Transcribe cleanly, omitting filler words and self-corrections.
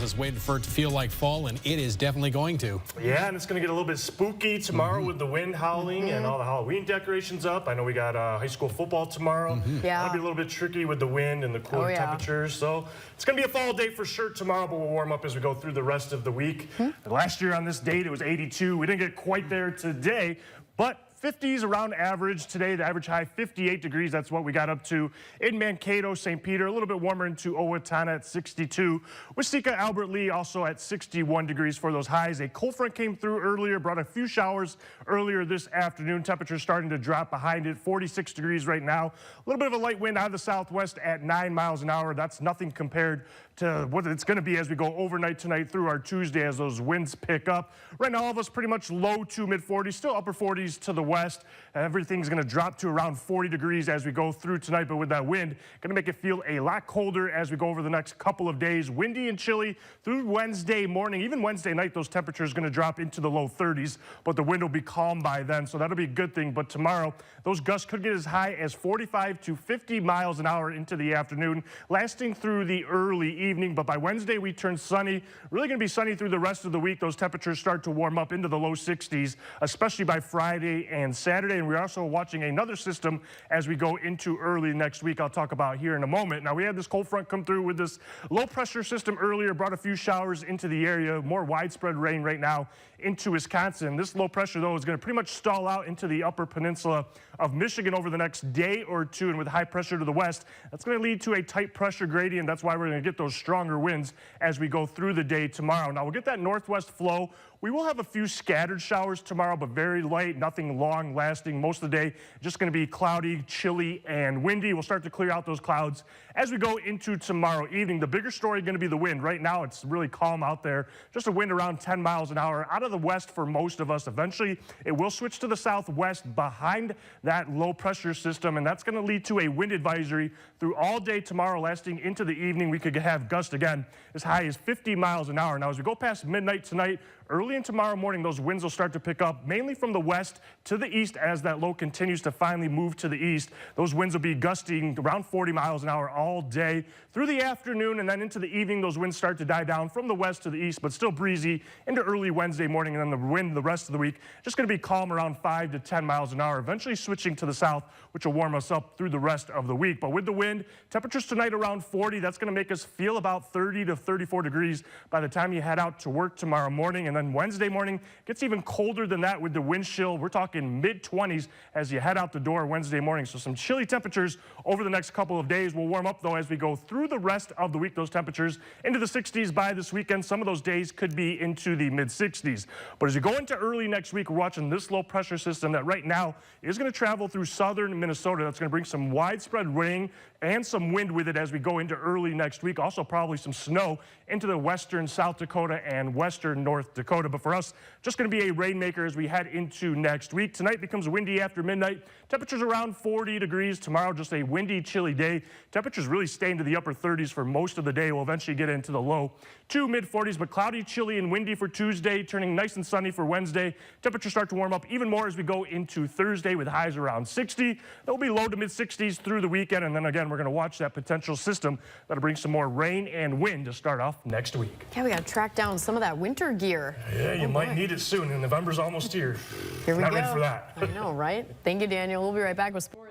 is waiting for it to feel like fall, and it is definitely going to. Yeah, and it's going to get a little bit spooky tomorrow with the wind howling and all the Halloween decorations up. I know we got high school football tomorrow. Yeah. That'll be a little bit tricky with the wind and the cooler temperatures. So it's going to be a fall day for sure tomorrow, but we'll warm up as we go through the rest of the week. Last year on this date, it was 82. We didn't get quite there today, but 50s around average today. The average high 58 degrees. That's what we got up to in Mankato, St. Peter. A little bit warmer into Owatonna at 62. Waseca, Albert Lee also at 61 degrees for those highs. A cold front came through earlier, brought a few showers earlier this afternoon. Temperatures starting to drop behind it. 46 degrees right now. A little bit of a light wind out of the southwest at 9 miles an hour. That's nothing compared to what it's going to be as we go overnight tonight through our Tuesday as those winds pick up. Right now, all of us pretty much low to mid 40s, still upper 40s to the west. Everything's going to drop to around 40 degrees as we go through tonight, but with that wind, going to make it feel a lot colder as we go over the next couple of days. Windy and chilly through Wednesday morning. Even Wednesday night, those temperatures going to drop into the low 30s, but the wind will be calm by then, so that'll be a good thing. But tomorrow, those gusts could get as high as 45 to 50 miles an hour into the afternoon, lasting through the early evening. But by Wednesday, we turn sunny. Really going to be sunny through the rest of the week. Those temperatures start to warm up into the low 60s, especially by Friday and Saturday. And we're also watching another system as we go into early next week. I'll talk about here in a moment. Now, we had this cold front come through with this low pressure system earlier, brought a few showers into the area, more widespread rain right now into Wisconsin. This low pressure, though, is going to pretty much stall out into the upper peninsula of Michigan over the next day or two, and with high pressure to the west, that's going to lead to a tight pressure gradient. That's why we're going to get those stronger winds as we go through the day tomorrow. Now, we'll get that northwest flow. We will have a few scattered showers tomorrow, but very light, nothing long lasting. Most of the day, just going to be cloudy, chilly, and windy. We'll start to clear out those clouds as we go into tomorrow evening. The bigger story going to be the wind. Right now, it's really calm out there. Just a wind around 10 miles an hour out of the west for most of us. Eventually, it will switch to the southwest behind that low pressure system, and that's going to lead to a wind advisory through all day tomorrow, lasting into the evening. We could have gusts again as high as 50 miles an hour. Now, as we go past midnight tonight, early in tomorrow morning, those winds will start to pick up, mainly from the west to the east as that low continues to finally move to the east. Those winds will be gusting around 40 miles an hour all day through the afternoon, and then into the evening, those winds start to die down from the west to the east, but still breezy into early Wednesday morning, and then the wind the rest of the week just going to be calm around 5 to 10 miles an hour, eventually switching to the south, which will warm us up through the rest of the week. But with the wind, temperatures tonight around 40. That's going to make us feel about 30 to 34 degrees by the time you head out to work tomorrow morning. And then Wednesday morning gets even colder than that with the wind chill. We're talking mid-20s as you head out the door Wednesday morning. So some chilly temperatures over the next couple of days. We'll warm up, though, as we go through the rest of the week. Those temperatures into the 60s by this weekend. Some of those days could be into the mid-60s. But as you go into early next week, we're watching this low pressure system that right now is going to travel through southern Minnesota. That's going to bring some widespread rain and some wind with it as we go into early next week. Also probably some snow into the western South Dakota and western North Dakota. But for us, just going to be a rainmaker as we head into next week. Tonight becomes windy after midnight. Temperatures around 40 degrees. Tomorrow, just a windy, chilly day. Temperatures really stay into the upper 30s for most of the day. We'll eventually get into the low to mid 40s, but cloudy, chilly, and windy for Tuesday, turning nice and sunny for Wednesday. Temperatures start to warm up even more as we go into Thursday with highs around 60. They'll be low to mid 60s through the weekend, and then again, we're going to watch that potential system that'll bring some more rain and wind to start off next week. Yeah, we got to track down some of that winter gear. Yeah, you might need it soon, and November's almost here. Here we Not go. ready for that. I know, right? Thank you, Daniel. We'll be right back with sports.